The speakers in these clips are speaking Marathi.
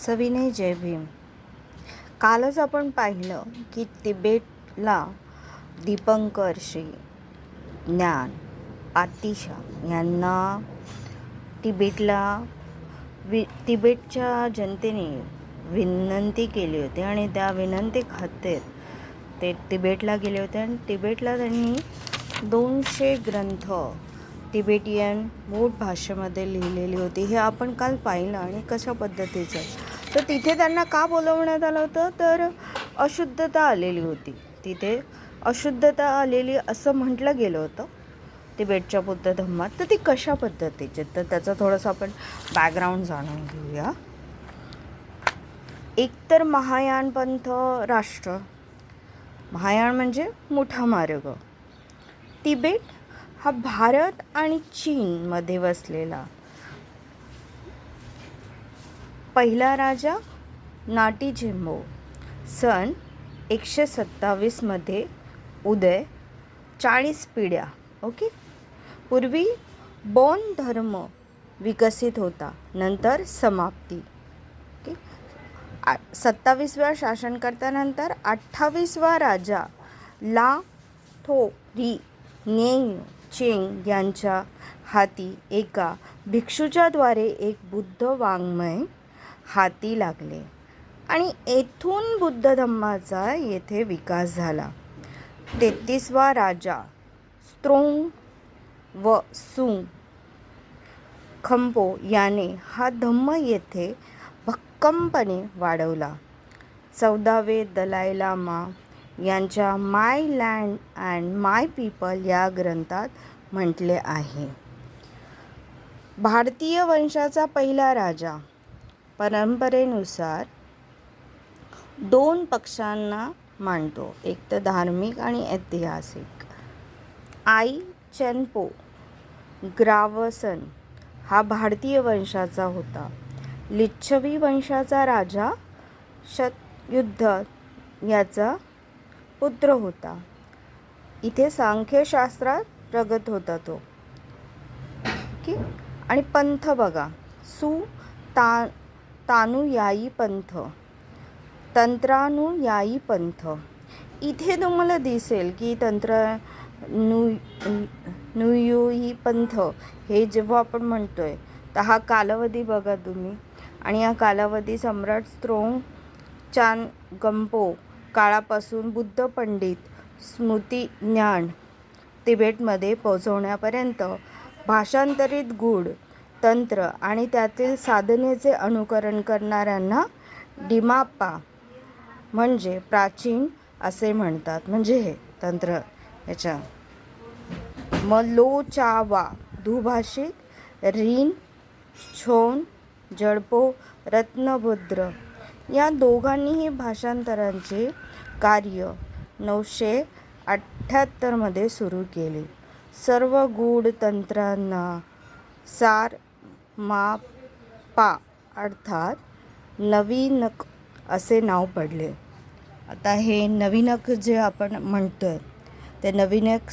सविनय जय भीम. कालच आपण पाहिलं की तिबेटला दीपंकर श्री ज्ञान आतिशा यांना तिबेटच्या जनतेने विनंती केली होती आणि त्या विनंती खातीर ते तिबेटला गेले होते आणि तिबेटला त्यांनी 200 ग्रंथ तिबेटियन मूळ भाषेमध्ये लिहिलेली होती. हे आपण काल पाहिलं आणि कशा पद्धतीचं. तर तिथे त्यांना का बोलवण्यात आलं होतं, तर अशुद्धता आलेली होती. तिथे अशुद्धता आलेली असं म्हटलं गेलं होतं तिबेटच्या बुद्ध धम्मात. तर ती कशा पद्धतीची, तर त्याचं थोडंसं आपण बॅकग्राऊंड जाणून घेऊया. एकतर महायान पंथ राष्ट्र, महायान म्हणजे मोठा मार्ग. तिबेट हा भारत आणि चीनमध्ये वसलेला पहिला राजा नाटीजिंबो सन 127 मध्ये उदय, 40 पिढ्या पूर्वी बौद्ध धर्म विकसित होता, नंतर समाप्ती. 27व्या शासनकर्त्यानंतर 28वा राजा ला थोरी नेय चेंग यांच्या हाती एका भिक्षूच्या द्वारे एक बुद्ध वाङ्मय हाती लागले आणि येथून बुद्ध धम्माचा येथे विकास झाला. 33वा राजा स्त्रोंग व सुंग खंपो याने हा धम्म येथे भक्कमपणे वाढवला. 14वे दलाई लामा यांच्या माय लँड अँड माय पीपल या ग्रंथात म्हटले आहे, भारतीय वंशाचा पहिला राजा परंपरेनुसार 2 पक्षांना मांडतो, एक तर धार्मिक आणि ऐतिहासिक. आई चेनपो ग्रावसन हा भारतीय वंशाचा होता. लिच्छवी वंशाचा राजा शतयुद्ध याचा पुत्र होता. इथे सांख्यशास्त्रात प्रगत होता तो. आणि पंथ बघा, तानुयायी पंथ, तंत्रानुयायी पंथ. इथे तुम्हाला दिसेल की तंत्रानुयायी पंथ हे जेव्हा आपण म्हणतोय, तर हा कालावधी बघा तुम्ही. आणि या कालावधी सम्राट स्त्रोंग चानगंपो काळापासून बुद्ध पंडित स्मृती ज्ञान तिबेटमध्ये पोहोचवण्यापर्यंत भाषांतरित गूढ तंत्र आणि त्यातील साधनेचे अनुकरण करणाऱ्यांना डिमाप्पा म्हणजे प्राचीन असे म्हणतात. म्हणजे हे तंत्र याच्या मलोचावा दुभाषिक रीन छोन जडपो रत्नभद्र या दोघांनीही भाषांतरांचे कार्य 978 मध्ये सुरू केले. सर्व गूढ तंत्रांना सार मा पा अर्थात नवीनक असे नाव पडले. आता हे नवीनक जे आपण म्हणतोय ते नवीनक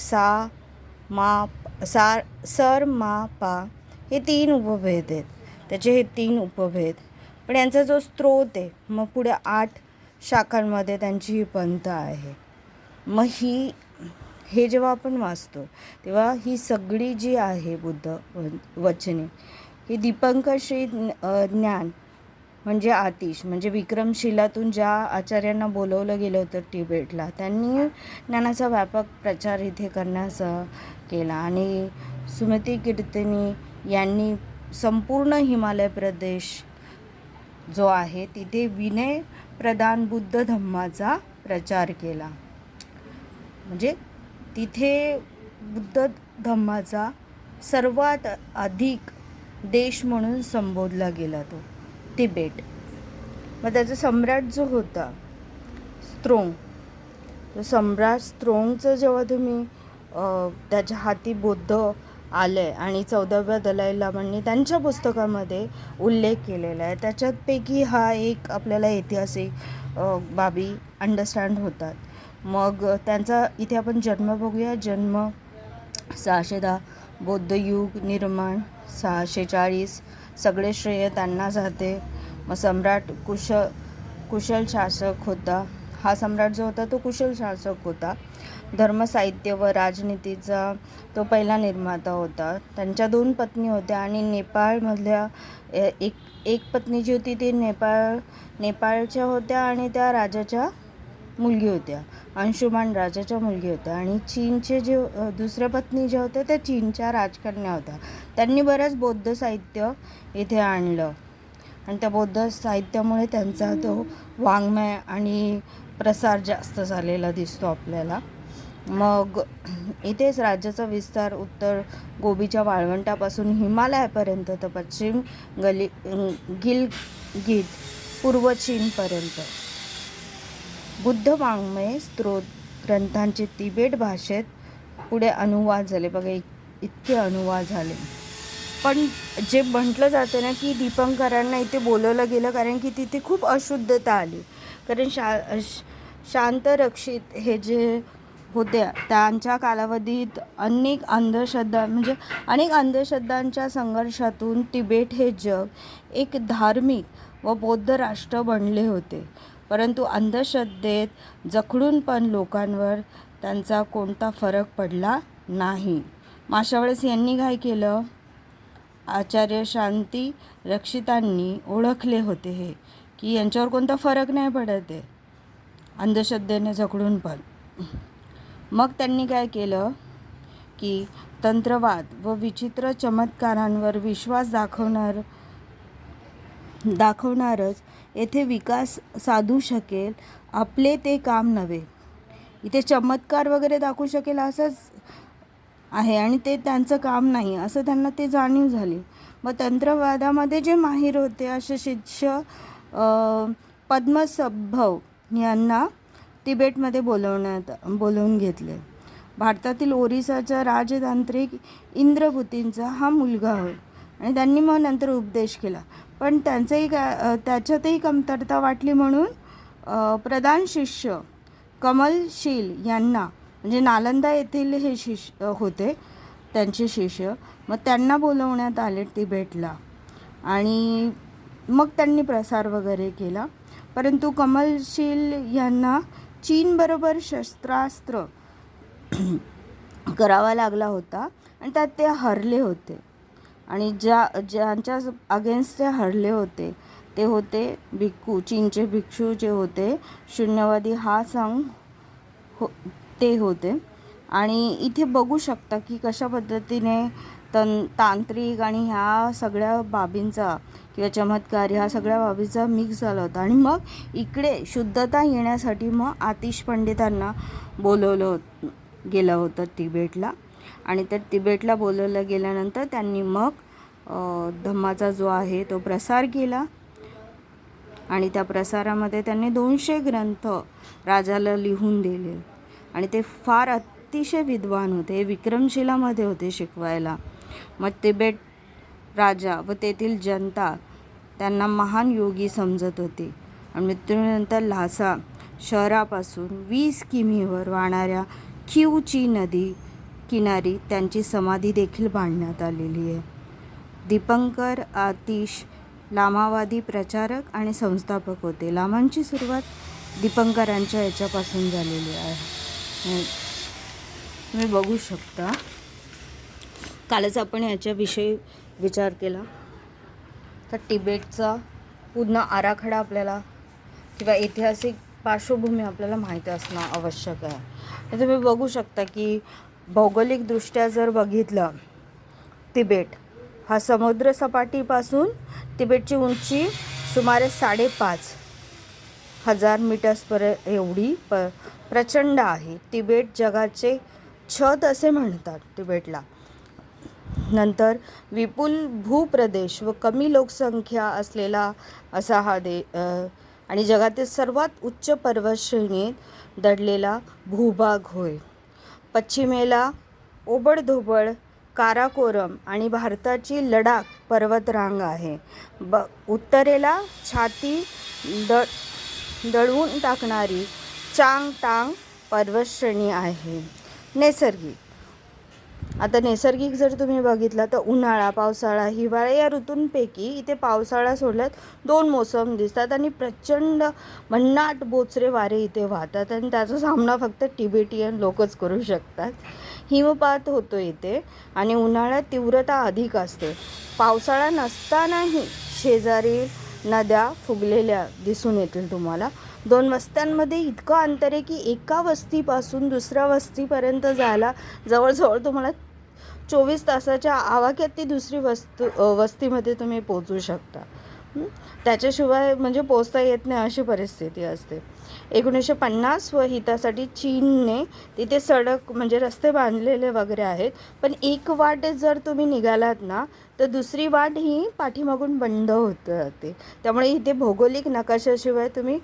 सर मा पा हे 3 उपभेद आहेत. त्याचे हे 3 उपभेद, पण यांचा जो स्रोत आहे, मग पुढे 8 शाखांमध्ये त्यांची ही पंथ आहे. मग हे जेव्हा आपण वाचतो तेव्हा ही सगळी जी आहे बुद्ध वचने, ही दीपंकर श्री ज्ञान म्हणजे आतिश म्हणजे विक्रमशिलातून ज्या आचार्यांना बोलवलं गेलं होतं तिबेटला, त्यांनी ज्ञानाचा व्यापक प्रचार इथे करण्याचा केला. आणि सुमती कीर्तनी यांनी संपूर्ण हिमालय प्रदेश जो आहे तिथे विनय प्रदान बुद्ध धम्माचा प्रचार केला. म्हणजे तिथे बुद्ध धम्माचा सर्वात अधिक देश म्हणून संबोधला गेला तो तिबेट. मग त्याचा सम्राट जो होता स्त्रोंग, तो सम्राट स्त्रोंगचं जेव्हा तुम्ही त्याच्या हाती बुद्ध आले आणि 14व्या दलाई लामांनी त्यांच्या पुस्तकामध्ये उल्लेख केलेला आहे, त्याच्यापैकी हा एक आपल्याला ऐतिहासिक बाबी अंडरस्टँड होतात. मग त्यांचा इथे आपण जन्म बघूया. जन्म 610, बौद्ध युग निर्माण 640, सगळे श्रेय त्यांना जाते. मग सम्राट कुशल शासक होता. हा सम्राट जो होता तो कुशल शासक होता. धर्म, साहित्य व राजनीतीचा तो पहिला निर्माता होता. त्यांच्या 2 पत्नी होत्या आणि नेपाळमधल्या एक पत्नी जी होती ती नेपाळच्या होत्या आणि त्या राजाच्या मुलगी होत्या, अंशुमान राजाच्या मुलगी होत्या. आणि चीनचे जे दुसऱ्या पत्नी ज्या होत्या त्या चीनच्या राजकन्या होत्या. त्यांनी बरंच बौद्ध साहित्य इथे आणलं आणि त्या बौद्ध साहित्यामुळे त्यांचा तो वाङ्मय आणि प्रसार जास्त झालेला दिसतो आपल्याला. मग इथेच राज्याचा विस्तार उत्तर गोबीच्या वाळवंटापासून हिमालयापर्यंत तर पश्चिम गिलगिट पूर्व चीनपर्यंत. बुद्ध वाङ्मय स्त्रोत ग्रंथांचे तिबेट भाषेत पुढे अनुवाद झाले. बघा इतके अनुवाद झाले. पण जे म्हटलं जातं ना की दीपंकरांना इथे बोलवलं गेलं कारण की तिथे खूप अशुद्धता आली. कारण शांतरक्षित हे जे होत्या त्यांच्या कालावधीत अनेक अंधश्रद्धांच्या संघर्षातून तिबेट हे जग एक धार्मिक व बौद्ध राष्ट्र बनले होते. परंतु अंधश्रद्धेत जखडून पण लोकांवर त्यांचा कोणता फरक पडला नाही. अशा वेळेस यांनी काय केलं, आचार्य शांती रक्षितांनी ओळखले होते हे की यांच्यावर कोणता फरक नाही पडत आहे अंधश्रद्धेने जखडून पण. मग त्यांनी काय केलं की तंत्रवाद व विचित्र चमत्कारांवर विश्वास दाखवणारच येथे विकास साधू शकेल आपले ते काम नव्हे. इथे चमत्कार वगैरे दाखवू शकेल असंच आहे आणि ते त्यांचं काम नाही असं त्यांना ते जाणीव झाली. मग तंत्रवादामध्ये जे माहीर होते असे शिष्य पद्मसंभव यांना तिबेटमध्ये बोलवून घेतले. भारतातील ओरिसाचा राजतांत्रिक इंद्रभूतींचा हा मुलगा होय आणि त्यांनी मग नंतर उपदेश केला. पण त्याच्यातही कमतरता वाटली म्हणून प्रधान शिष्य कमलशील यांना म्हणजे नालंदा येथील हे शिष्य होते त्यांचे शिष्य. मग त्यांना बोलवण्यात आले तिबेटला आणि मग त्यांनी प्रसार वगैरे केला. परंतु कमलशील यांना चीनबरोबर शस्त्रास्त्र करावा लागला होता आणि त्यात ते हरले होते. आणि ज्यांच्या अगेन्स्ट ते हरले होते ते होते भिक्खू, चीनचे भिक्षू जे होते शून्यवादी हा संघ ते होते. आणि इथे बघू शकता की कशा पद्धतीने तांत्रिक आणि ह्या सगळ्या बाबींचा किंवा चमत्कार ह्या सगळ्या बाबींचा मिक्स झाला होता. आणि मग इकडे शुद्धता येण्यासाठी मग आतिश पंडितांना बोलवलं गेलं होतं तिबेटला. आणि त्या तिबेटला बोलवलं गेल्यानंतर त्यांनी मग धम्माचा जो आहे तो प्रसार केला. आणि त्या प्रसारामध्ये त्यांनी 200 ग्रंथ राजाला लिहून दिले. आणि ते फार अतिशय विद्वान होते, विक्रमशिलामध्ये होते शिकवायला. मग तिबेट राजा व तेथील जनता त्यांना महान योगी समजत होते. आणि मृत्यूनंतर ल्हासा शहरापासून 20 किमीवर वाहणाऱ्या खिवची नदी किनारी त्यांची समाधी देखील बांधण्यात आलेली आहे. दीपंकर आतिश लामावादी प्रचारक आणि संस्थापक होते. लामांची सुरुवात दीपंकरांच्या याच्यापासून झालेली आहे. तुम्ही बघू शकता. कालच आपण याच्याविषयी विचार केला तर तिबेटचा पूर्ण आराखडा आपल्याला किंवा ऐतिहासिक पार्श्वभूमी आपल्याला माहिती असणं आवश्यक आहे. तर तुम्ही बघू शकता की भौगोलिकदृष्ट्या जर बघितलं तिबेट हा समुद्रसपाटीपासून तिबेटची उंची सुमारे 5,500 मीटर्सपर्यंत एवढी प्रचंड आहे. तिबेट जगाचे छत असे म्हणतात तिबेटला. नंतर विपुल भूप्रदेश व कमी लोकसंख्या असलेला असा हा आणि जगातील सर्वात उच्च पर्वतश्रेणीत दडलेला भूभाग होय. पश्चिमेला ओबडधोबड काराकोरम आणि भारताची लडाख पर्वतरांग आहे. उत्तरेला छाती दळवून टाकणारी चांगटांग पर्वतश्रेणी आहे. नैसर्गिक आता नैसर्गिक जर तुम्ही बघितलं तर उन्हाळा, पावसाळा, हिवाळा या ऋतूंपैकी इथे पावसाळा सोडल्यात 2 मोसम दिसतात आणि प्रचंड भन्नाट बोचरे वारे इथे वाहतात आणि त्याचा सामना फक्त तिबेटियन लोकच करू शकतात. हिमपात होतो इथे आणि उन्हाळ्यात तीव्रता अधिक असते. पावसाळा नसतानाही शेजारी नद्या फुगलेल्या दिसून येतील तुम्हाला. 2 वस्त्यांमध्ये इतकं अंतर आहे की एका वस्तीपासून दुसऱ्या वस्तीपर्यंत जायला जवळजवळ तुम्हाला 24 तासाच्या आवाक्यात ती दुसरी वस्तीमध्ये तुम्ही पोचू शकता. त्याच्याशिवाय म्हणजे पोचता येत नाही अशी परिस्थिती असते. 1950 व हितासाठी चीनने तिथे सडक म्हणजे रस्ते बांधलेले वगैरे आहेत, पण एक वाट जर तुम्ही निघालात ना तर दुसरी वाट ही पाठीमागून बंद होत जाते. त्यामुळे इथे भौगोलिक नकाशाशिवाय तुम्ही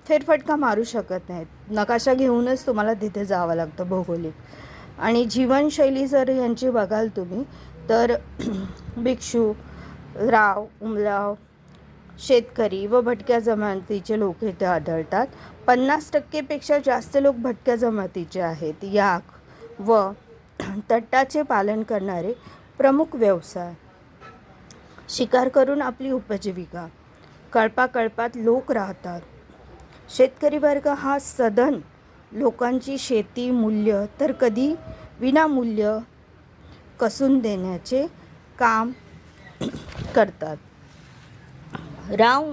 फेरफटका मारू शकत नाहीत. नकाशा घेऊनच तुम्हाला तिथे जावं लागतं भौगोलिक. आणि जीवनशैली जर यांची बघाल तुम्ही तर भिक्षू, राव, उमराव, शेतकरी व भटक्या जमातीचे लोक इथे आढळतात. 50% जास्त लोक भटक्या जमातीचे आहेत. याक व तटाचे पालन करणारे प्रमुख व्यवसाय, शिकार करून आपली उपजीविका, कळपाकळपात लोक राहतात. शेतकरी वर्ग हा सधन लोकांची शेती मूल्य तर कधी विनामूल्य कसून देण्याचे काम करतात. राव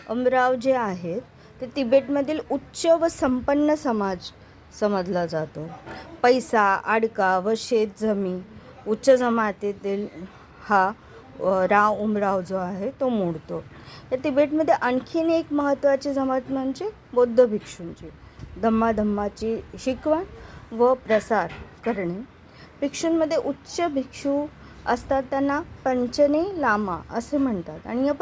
अमराव जे आहेत ते तिबेटमधील उच्च व संपन्न समाज समजला जातो. पैसा, आडका व शेतजमी उच्च जमातीतील हा राव उमराव जो आहे तो मोडतो. या तिबेटमध्ये आणखीन एक महत्त्वाची जमात म्हणजे बौद्ध भिक्षूंची. धम्माची शिकवण व प्रसार करणे. भिक्षूंमध्ये उच्च भिक्षू असतात, त्यांना पंचने लामा असे म्हणतात. आणि या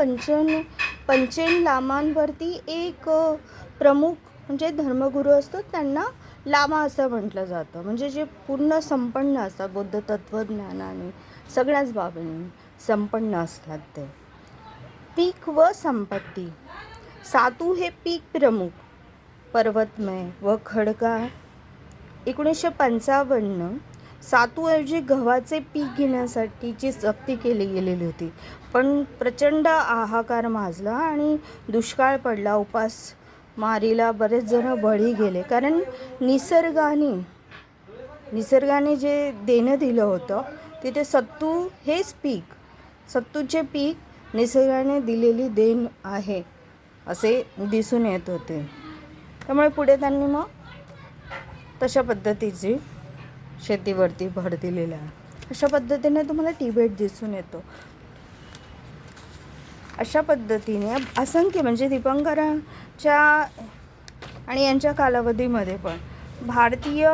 पंचेन लामांवरती एक प्रमुख म्हणजे धर्मगुरू असतो, त्यांना लामा असं म्हटलं जातं. म्हणजे जे पूर्ण संपन्न असतात, बौद्ध तत्त्वज्ञानाने सगळ्याच बाबींनी संपन्न असतात ते. पीक व संपत्ती. सातू हे पीक प्रमुख, पर्वतमय व खडकाळ. 1955 सातूऐवजी गव्हाचे पीक घेण्यासाठीची सक्ती केली गेलेली होती, पण प्रचंड हाहाकार माजला आणि दुष्काळ पडला. उपासमारीला बरेच जण बळी गेले, कारण निसर्गाने जे देणं दिलं होतं तिथे सत्तू हेच पीक, सत्तूचे पीक निसर्गाने दिलेली देण आहे असे दिसून येत होते. त्यामुळे पुढे त्यांनी मग तशा पद्धतीची शेतीवरती भर दिलेला आहे. अशा पद्धतीने तुम्हाला तिबेट दिसून येतो. अशा पद्धतीने असंख्य म्हणजे दीपंकरांच्या आणि यांच्या कालावधीमध्ये पण भारतीय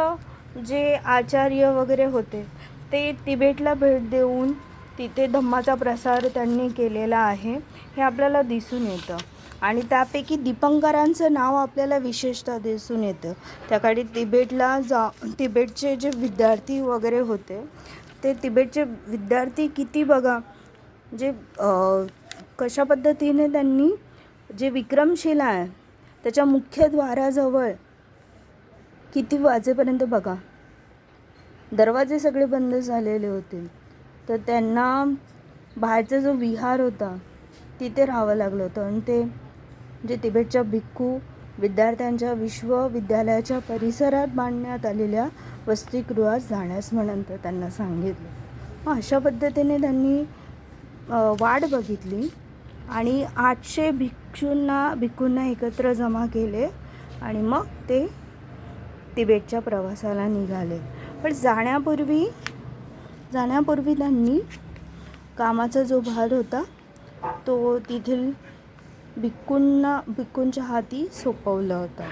जे आचार्य वगैरे होते ते तिबेटला भेट देऊन तिथे धम्माचा प्रसार त्यांनी केलेला आहे हे आपल्याला दिसून येतं. आणि त्यापैकी दीपंकरांचं नाव आपल्याला विशेषतः दिसून येतं. त्या काळी तिबेटचे जे विद्यार्थी वगैरे होते ते तिबेटचे विद्यार्थी किती बघा जे कशा पद्धतीने त्यांनी जे विक्रमशिला आहे त्याच्या मुख्यद्वाराजवळ किती वाजेपर्यंत बघा दरवाजे सगळे बंद झालेले होते, तर त्यांना बाहेरचा जो विहार होता तिथे राहावं लागलं होतं. आणि ते जे तिबेटच्या भिक्खू विद्यार्थ्यांच्या विश्वविद्यालयाच्या परिसरात बांधण्यात आलेल्या वसतिगृहात जाण्यास म्हणून त्यांना सांगितलं. मग अशा पद्धतीने त्यांनी वाट बघितली आणि 800 भिक्खूंना एकत्र जमा केले आणि मग ते तिबेटच्या प्रवासाला निघाले. पण जाण्यापूर्वी त्यांनी कामाचा जो भार होता तो तेथील भिक्खूंच्या हाती सोपवला होता.